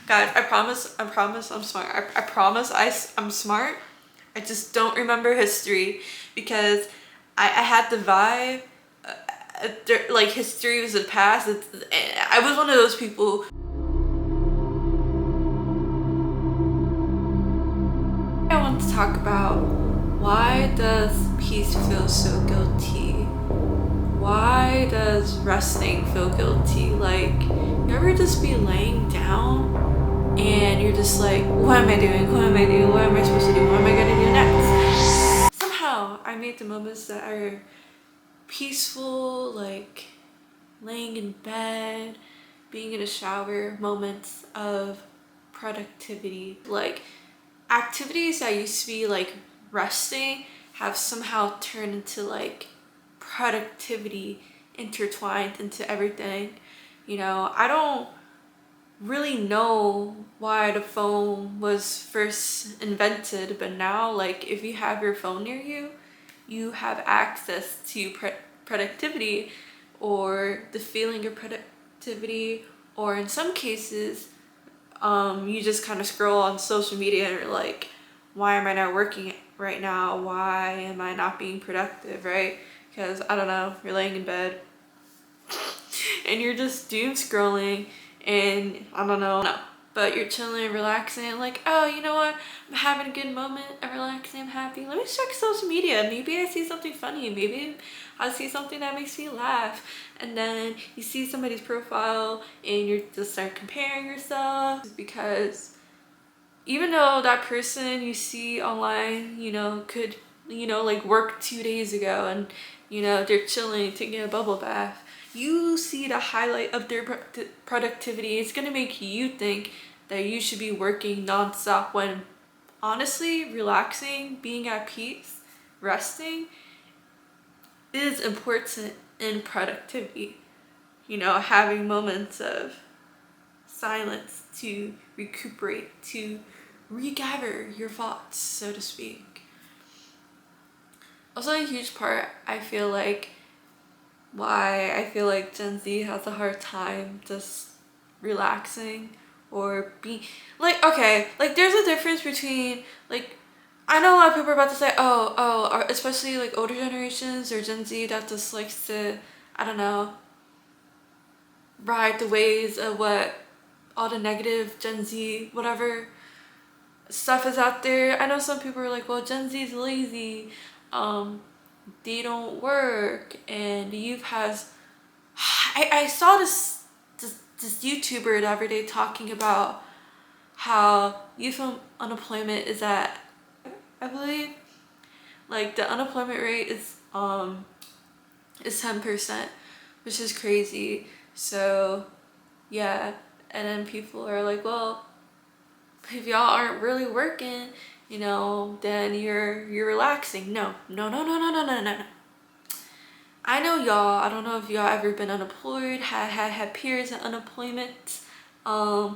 Guys, I promise I'm smart. I promise I'm smart. I just don't remember history because I had the vibe, like history was the past. I was one of those people. I want to talk about, why does peace feel so guilty? Why does resting feel guilty? Like, you ever just be laying down and you're just like, what am I doing? What am I doing? What am I supposed to do? What am I gonna do next? Somehow I made the moments that are peaceful, like laying in bed, being in a shower, moments of productivity. Like, activities that used to be like resting have somehow turned into like productivity intertwined into everything. You know, I don't really know why the phone was first invented, but now, like, if you have your phone near you, you have access to productivity, or the feeling of productivity, or in some cases, you just kind of scroll on social media and you're like, why am I not working right now? Why am I not being productive, right? Because, I don't know, you're laying in bed and you're just doom scrolling and I don't know, but you're chilling, relaxing, like, oh, you know what? I'm having a good moment, I'm relaxing, I'm happy. Let me check social media. Maybe I see something funny. Maybe I see something that makes me laugh. And then you see somebody's profile and you just start comparing yourself, because even though that person you see online, you know, could, you know, like work 2 days ago and, you know, they're chilling, taking a bubble bath, you see the highlight of their productivity. It's gonna make you think that you should be working nonstop, when honestly, relaxing, being at peace, resting is important in productivity. You know, having moments of silence to recuperate, to regather your thoughts, so to speak. Also, a huge part, I feel like, why I feel like Gen Z has a hard time just relaxing or being like, okay, like there's a difference between, like, I know a lot of people are about to say, especially like older generations or Gen Z that just likes to, I don't know, ride the waves of what all the negative Gen Z whatever stuff is out there. I know some people are like, well, Gen Z is lazy, they don't work, and the youth has, I saw this YouTuber the other day talking about how youth unemployment is at, I believe, like the unemployment rate is 10%, which is crazy. So yeah, and then people are like, well, if y'all aren't really working, you know, then you're relaxing. No, no, no, no, no, no, no, no, no. I know y'all, I don't know if y'all ever been unemployed, had periods of unemployment,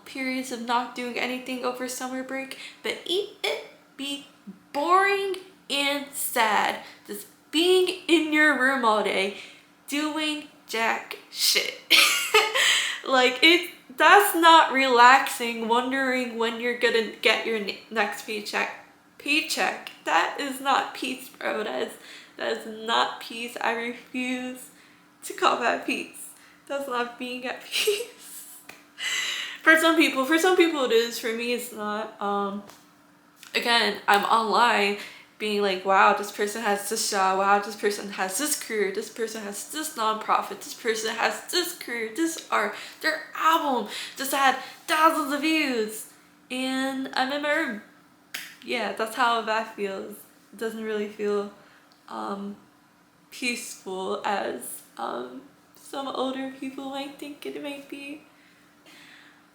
periods of not doing anything over summer break, but it be boring and sad just being in your room all day doing jack shit. Like, that's not relaxing, wondering when you're gonna get your next paycheck. That is not peace, bro. That is not peace. I refuse to call that peace. That's not being at peace. For some people it is. For me, it's not. Again, I'm online being like, wow, this person has this job, wow, this person has this career, this person has this nonprofit, this person has this career, this art, their album just had thousands of views, and I'm in my room. Yeah, that's how that feels. It doesn't really feel peaceful as some older people might think it might be.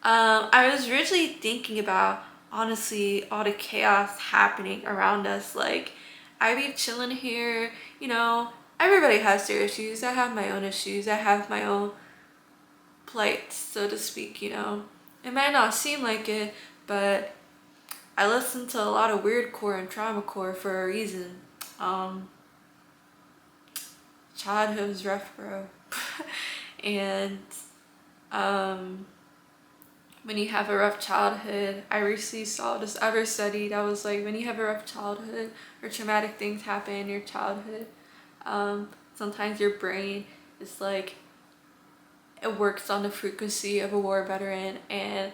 I was originally thinking about, honestly, all the chaos happening around us. Like, I be chilling here, you know, everybody has their issues. I have my own issues. I have my own plight, so to speak, you know. It might not seem like it, but I listen to a lot of weirdcore and traumacore for a reason. Childhood was rough, bro. And when you have a rough childhood, I recently saw this other study that was like, when you have a rough childhood or traumatic things happen in your childhood, sometimes your brain is like, it works on the frequency of a war veteran, and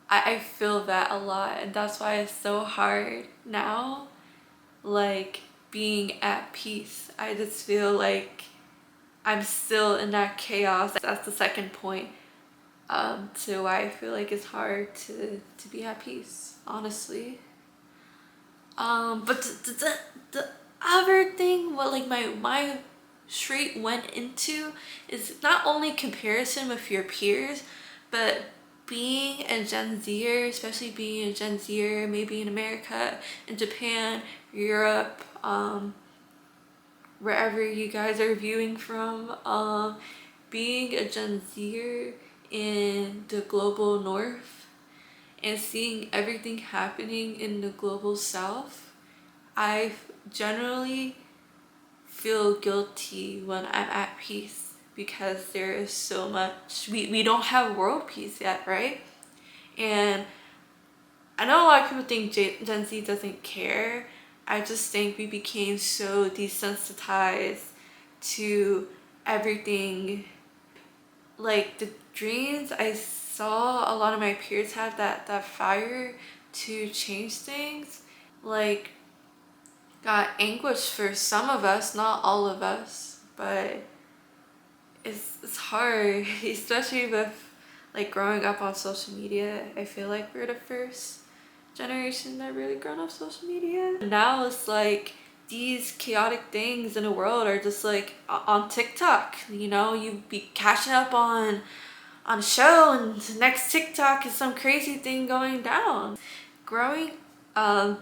I feel that a lot, and that's why it's so hard now, like being at peace. I just feel like I'm still in that chaos. That's the second point to why I feel like it's hard to be at peace, honestly. But the other thing, what like my straight went into is not only comparison with your peers, but being a Gen Zer, especially being a Gen Zer, maybe in America, in Japan, Europe, wherever you guys are viewing from, being a Gen Zer in the global north and seeing everything happening in the global south, I generally feel guilty when I'm at peace, because there is so much, we don't have world peace yet, right? And I know a lot of people think Gen Z doesn't care. I just think we became so desensitized to everything. Like the dreams I saw a lot of my peers have, that fire to change things, like got anguish for some of us, not all of us, but it's hard, especially with like growing up on social media. I feel like we're the first generation that really grown up social media. Now it's like these chaotic things in the world are just like on TikTok, you know, you be catching up on a show and the next TikTok is some crazy thing going down. Growing,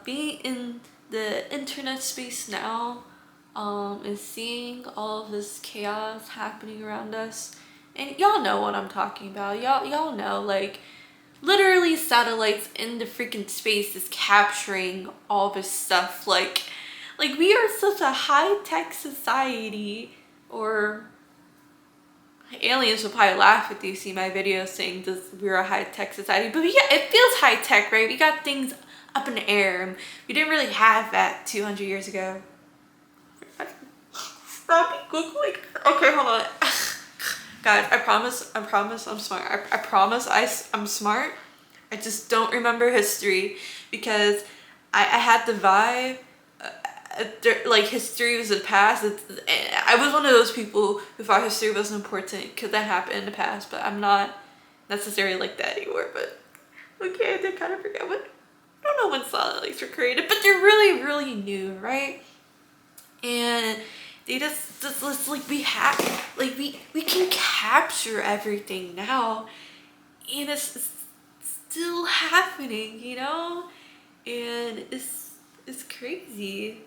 being in the internet space now, and seeing all of this chaos happening around us, and y'all know what I'm talking about. Y'all know, like literally satellites in the freaking space is capturing all this stuff. Like we are such a high-tech society, or aliens will probably laugh if they see my video saying this, we're a high-tech society, but yeah, it feels high-tech, right? We got things up in the air, and we didn't really have that 200 years ago. Stop googling. Okay, hold on. Guys, I promise I'm smart. I promise I'm smart. I just don't remember history, because I had the vibe, like history was the past. I was one of those people who thought history wasn't important because that happened in the past, but I'm not necessarily like that anymore. But okay, I did kind of forget what, I don't know when solid lakes were created, but they're really, really new, right? And they just like, we have, like we can capture everything now, and it's still happening, you know, and it's crazy.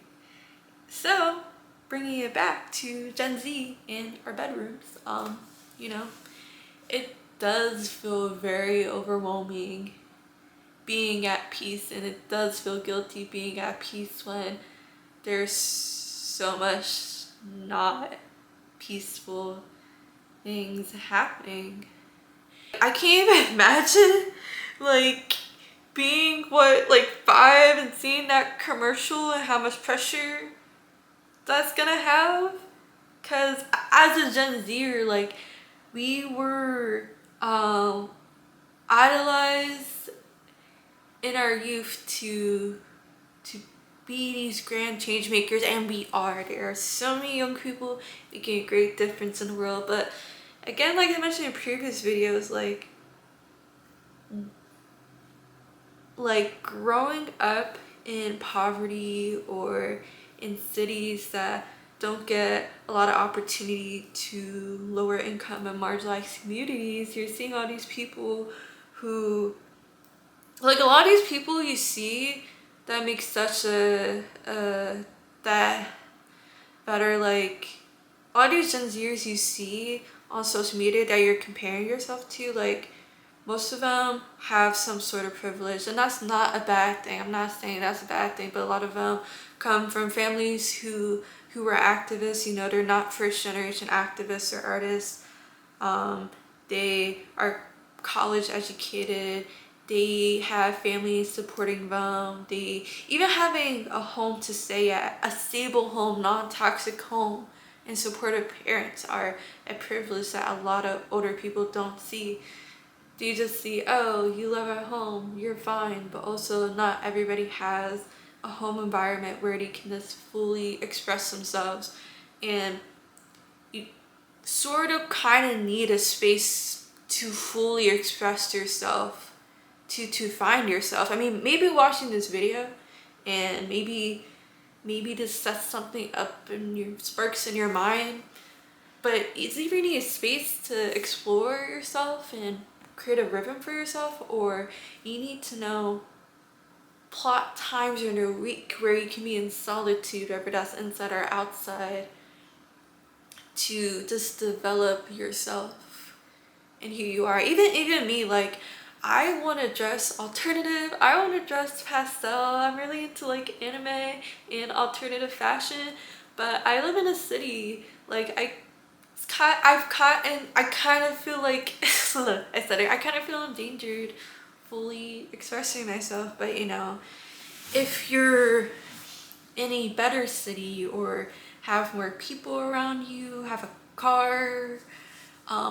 So bringing it back to Gen Z in our bedrooms, you know, it does feel very overwhelming being at peace, and it does feel guilty being at peace when there's so much not peaceful things happening. I can't even imagine like being like 5 and seeing that commercial and how much pressure that's gonna have, because as a Gen Zer, like we were idolized in our youth to be these grand change makers, and we are. There are so many young people making a great difference in the world, but again, like I mentioned in previous videos, like growing up in poverty or in cities that don't get a lot of opportunity to lower income and marginalized communities, you're seeing all these people who, like a lot of these people you see that make such that are like, a lot of these Gen Zers you see on social media that you're comparing yourself to, like most of them have some sort of privilege, and that's not a bad thing. I'm not saying that's a bad thing, but a lot of them come from families who are activists. You know, they're not first generation activists or artists. They are college educated, they have families supporting them, they even having a home to stay at, a stable home, non-toxic home, and supportive parents are a privilege that a lot of older people don't see. You just see, oh, you live at home, you're fine, but also not everybody has a home environment where they can just fully express themselves, and you sort of kind of need a space to fully express yourself, to find yourself. I mean, maybe watching this video and maybe this sets something up in your sparks in your mind, but it's either you need a space to explore yourself and create a rhythm for yourself, or you need to know plot times in your week where you can be in solitude, whether that's inside or outside, to just develop yourself and who you are. Even me, like, I want to dress alternative, I want to dress pastel, I'm really into like anime and alternative fashion, but I live in a city. Like, I kind of feel like aesthetic, I kind of feel endangered fully expressing myself. But you know, if you're in a better city or have more people around you, have a car,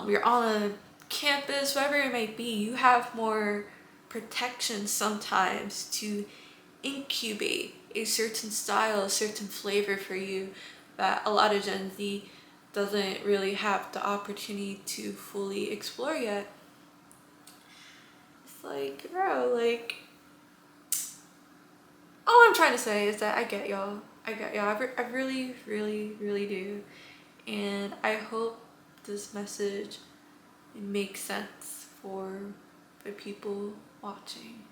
you're on a campus, whatever it might be, you have more protection sometimes to incubate a certain style, a certain flavor for you that a lot of Gen Z doesn't really have the opportunity to fully explore yet. It's like, bro, like, all I'm trying to say is that I get y'all. I get y'all. I really, really, really do. And I hope this message makes sense for the people watching.